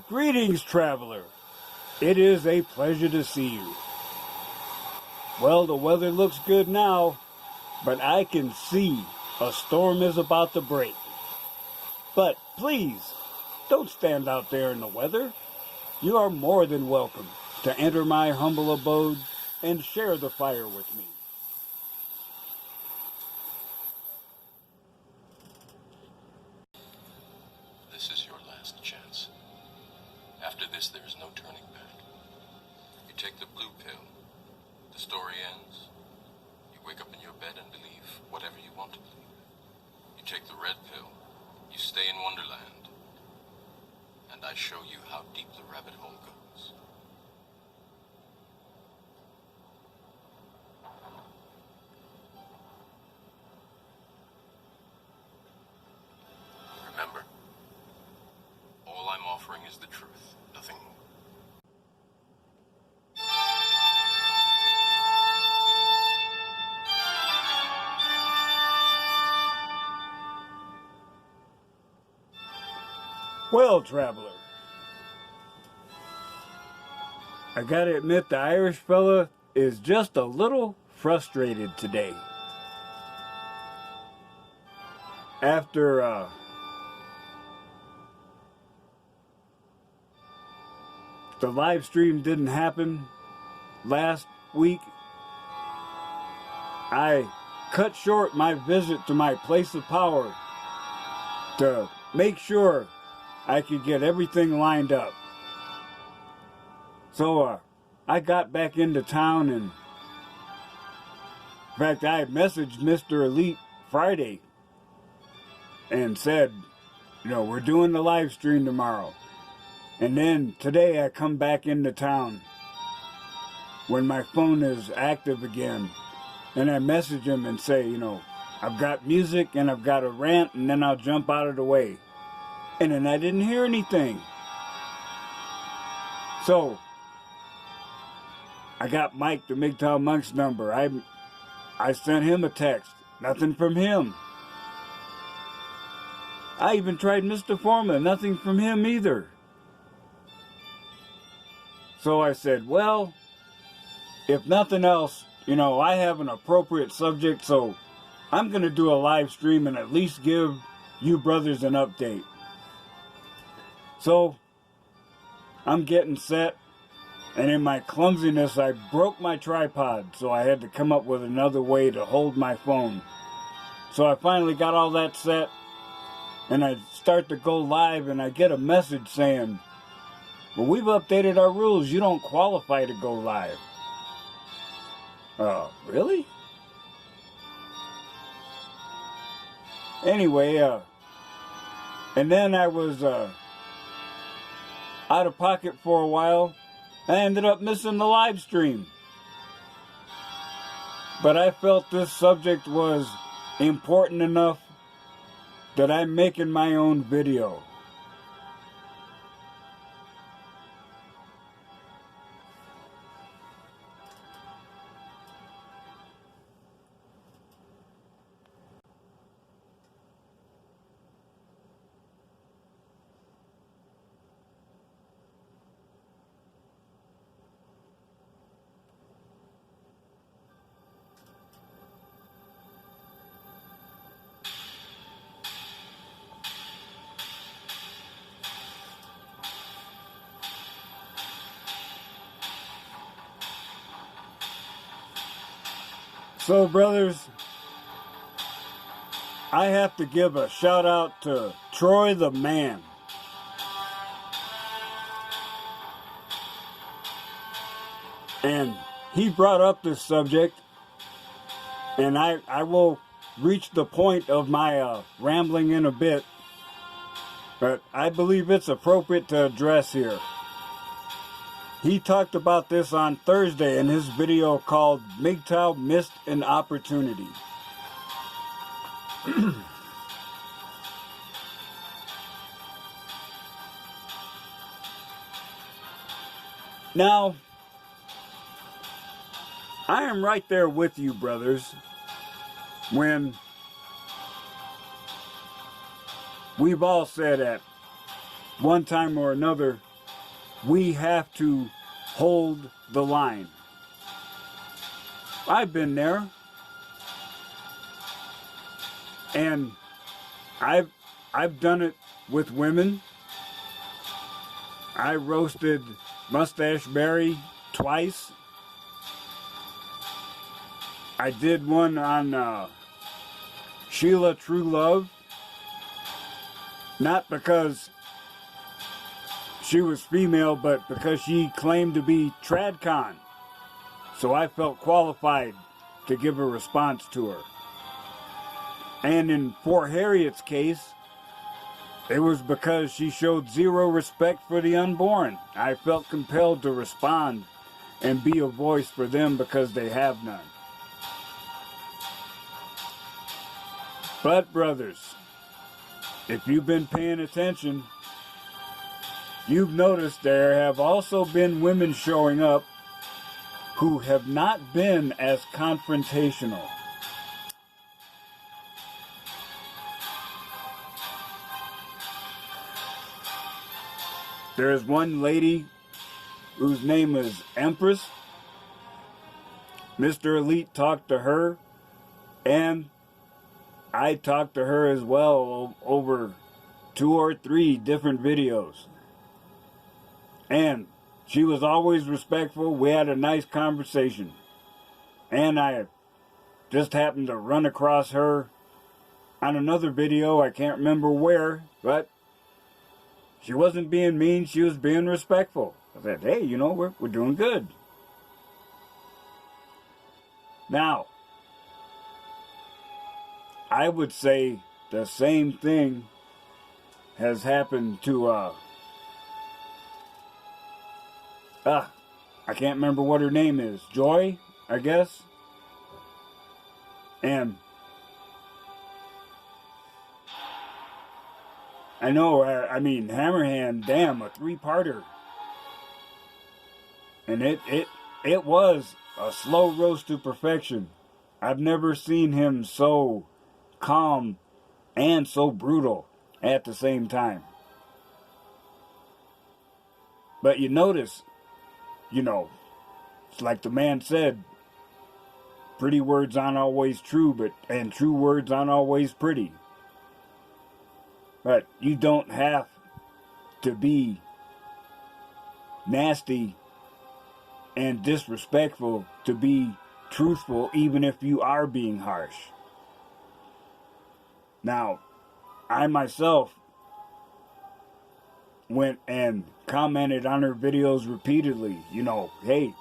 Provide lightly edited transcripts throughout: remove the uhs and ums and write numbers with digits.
Greetings, traveler. It is a pleasure to see you. Well, the weather looks good now, but I can see a storm is about to break. But please, don't stand out there in the weather. You are more than welcome to enter my humble abode and share the fire with me. This is your last chance. After this, there is no turning back. You take the blue pill, the story ends. You wake up in your bed and believe whatever you want to believe. You take the red pill, you stay in Wonderland, and I show you how deep the rabbit hole goes. Remember, all I'm offering is the truth, nothing more. Well, traveler, I gotta admit the Irish fella is just a little frustrated today. After the live stream didn't happen last week, I cut short my visit to my place of power to make sure I could get everything lined up. So I got back into town, and in fact I messaged Mr. Elite Friday and said, you know, we're doing the live stream tomorrow. And then today I come back into town when my phone is active again, and I message him and say, you know, I've got music and I've got a rant, and then I'll jump out of the way. And then I didn't hear anything. So I got Mike, the MGTOW Monk's number. I sent him a text. Nothing from him. I even tried Mr. Forma. Nothing from him either. So I said, well, if nothing else, you know, I have an appropriate subject, so I'm going to do a live stream and at least give you brothers an update. So I'm getting set, and in my clumsiness I broke my tripod, so I had to come up with another way to hold my phone. So I finally got all that set, and I start to go live, and I get a message saying, well, we've updated our rules, you don't qualify to go live. Really? Anyway, and then I was out of pocket for a while. I ended up missing the live stream. But I felt this subject was important enough that I'm making my own video. So, brothers, I have to give a shout out to Troy the Man. And he brought up this subject, and I will reach the point of my rambling in a bit, but I believe it's appropriate to address here. He talked about this on Thursday in his video called MGTOW Missed an Opportunity. Now, I am right there with you, brothers, when we've all said that one time or another, we have to hold the line. I've been there. And I've done it with women. I roasted Mustache Berry twice. I did one on Sheila True Love. Not because she was female, but because she claimed to be TradCon. So I felt qualified to give a response to her. And in poor Harriet's case, it was because she showed zero respect for the unborn. I felt compelled to respond and be a voice for them because they have none. But brothers, if you've been paying attention, you've noticed there have also been women showing up who have not been as confrontational. There's one lady whose name is Empress. Mr. Elite talked to her, and I talked to her as well over 2 or 3 different videos. And she was always respectful. We had a nice conversation. And I just happened to run across her on another video. I can't remember where, but she wasn't being mean. She was being respectful. I said, hey, you know, we're doing good. Now, I would say the same thing has happened to, I can't remember what her name is. Joy, I guess. And I know, I mean, Hammerhand, damn, a 3-parter. And it was a slow roast to perfection. I've never seen him so calm and so brutal at the same time. But you notice, you know, it's like the man said, pretty words aren't always true, and true words aren't always pretty. But you don't have to be nasty and disrespectful to be truthful, even if you are being harsh. Now, I myself went and commented on her videos repeatedly. You know, hey,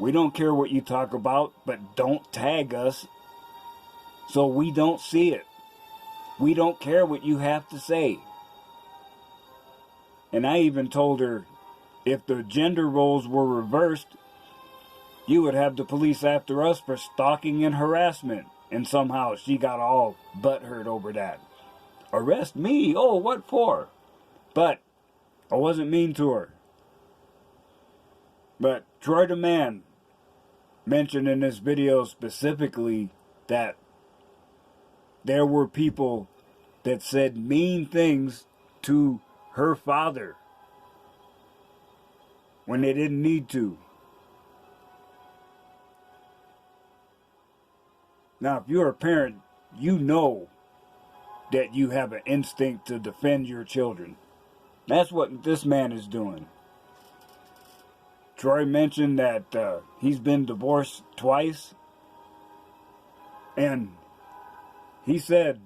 we don't care what you talk about, but don't tag us so we don't see it. We don't care what you have to say. And I even told her, if the gender roles were reversed, you would have the police after us for stalking and harassment. And somehow she got all butthurt over that. Arrest me? Oh, what for? But I wasn't mean to her. But Troy the Man mentioned in this video specifically that there were people that said mean things to her father when they didn't need to. Now, if you're a parent, you know that you have an instinct to defend your children. That's what this man is doing. Troy mentioned that he's been divorced twice. And he said,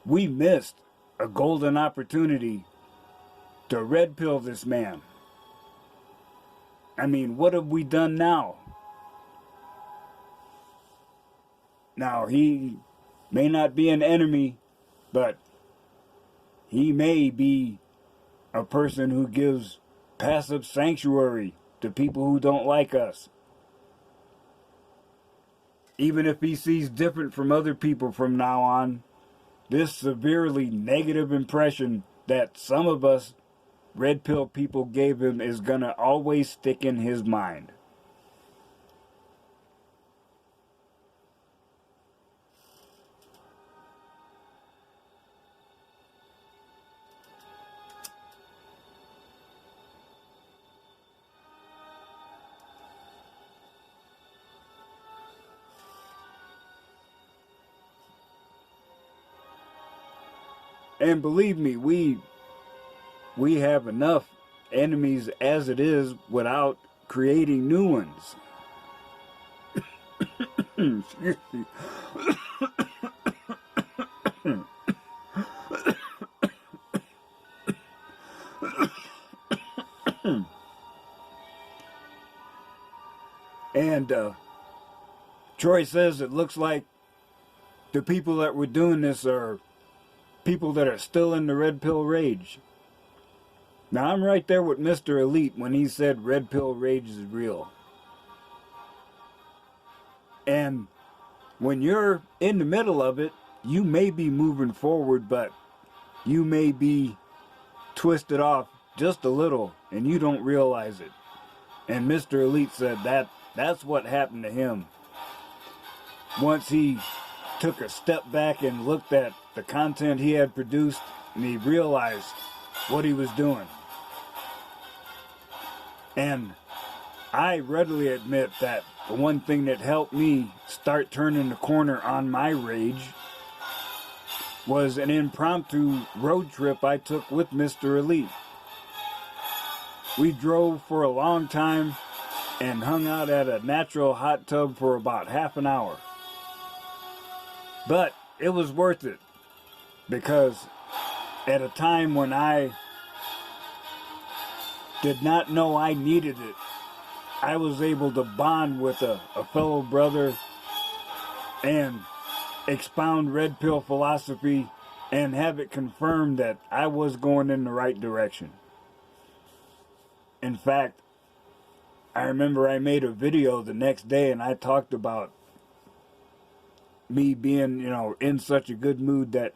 we missed a golden opportunity to red pill this man. I mean, what have we done now? Now, he may not be an enemy, but he may be a person who gives passive sanctuary to people who don't like us. Even if he sees different from other people from now on, this severely negative impression that some of us red pill people gave him is gonna always stick in his mind. And believe me, we have enough enemies as it is without creating new ones. Excuse me. And Troy says it looks like the people that were doing this are people that are still in the red pill rage. Now I'm right there with Mr. Elite when he said red pill rage is real. And when you're in the middle of it, you may be moving forward, but you may be twisted off just a little and you don't realize it. And Mr. Elite said that's what happened to him. Once he took a step back and looked at the content he had produced, and he realized what he was doing. And I readily admit that the one thing that helped me start turning the corner on my rage was an impromptu road trip I took with Mr. Elite. We drove for a long time and hung out at a natural hot tub for about half an hour. But it was worth it, because at a time when I did not know I needed it, I was able to bond with a fellow brother and expound red pill philosophy and have it confirmed that I was going in the right direction. In fact, I remember I made a video the next day and I talked about me being, in such a good mood that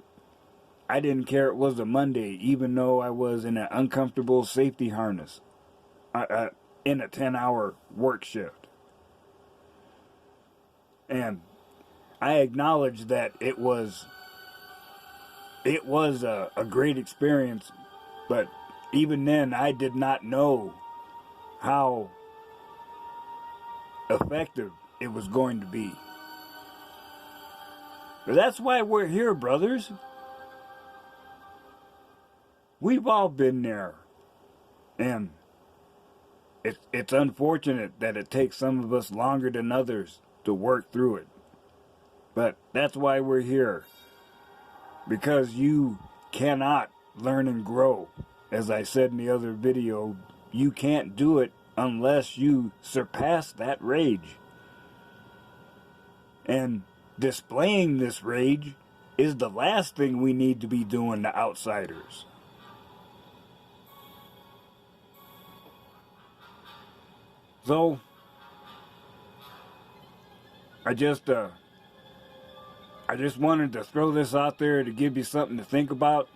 I didn't care it was a Monday, even though I was in an uncomfortable safety harness in a 10-hour work shift. And I acknowledge that it was a great experience, but even then I did not know how effective it was going to be. But that's why we're here, brothers. We've all been there. And it's unfortunate that it takes some of us longer than others to work through it. But that's why we're here. Because you cannot learn and grow. As I said in the other video, you can't do it unless you surpass that rage. And displaying this rage is the last thing we need to be doing to outsiders. So, I just wanted to throw this out there to give you something to think about.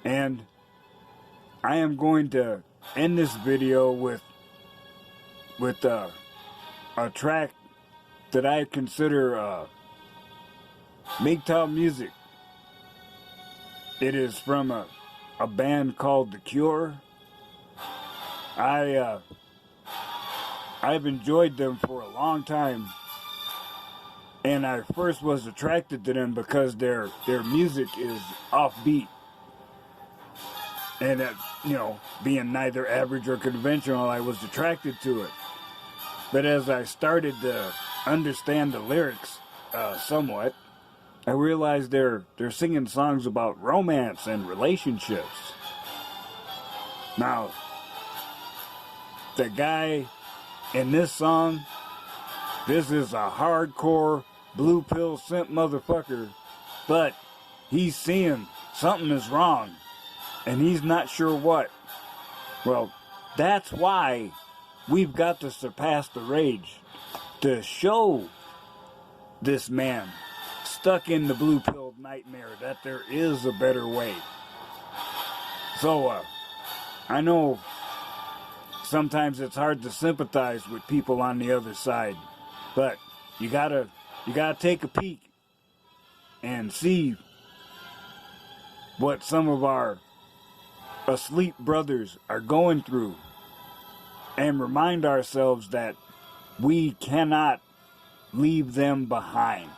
And I am going to end this video with a track that I consider MGTOW music. It is from a band called The Cure. I've enjoyed them for a long time, and I first was attracted to them because their music is offbeat, and being neither average or conventional, I was attracted to it. But as I started to understand the lyrics somewhat, I realized they're singing songs about romance and relationships. Now, the guy in this song, this is a hardcore blue pill simp motherfucker, but he's seeing something is wrong and he's not sure what. Well, that's why we've got to surpass the rage, to show this man stuck in the blue pill nightmare that there is a better way. So I know sometimes it's hard to sympathize with people on the other side, but you gotta take a peek and see what some of our asleep brothers are going through, and remind ourselves that we cannot leave them behind.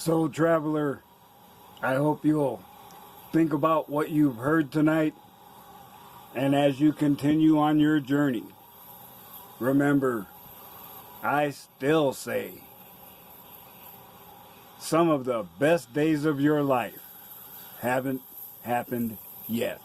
So, traveler, I hope you'll think about what you've heard tonight, and as you continue on your journey, remember, I still say, some of the best days of your life haven't happened yet.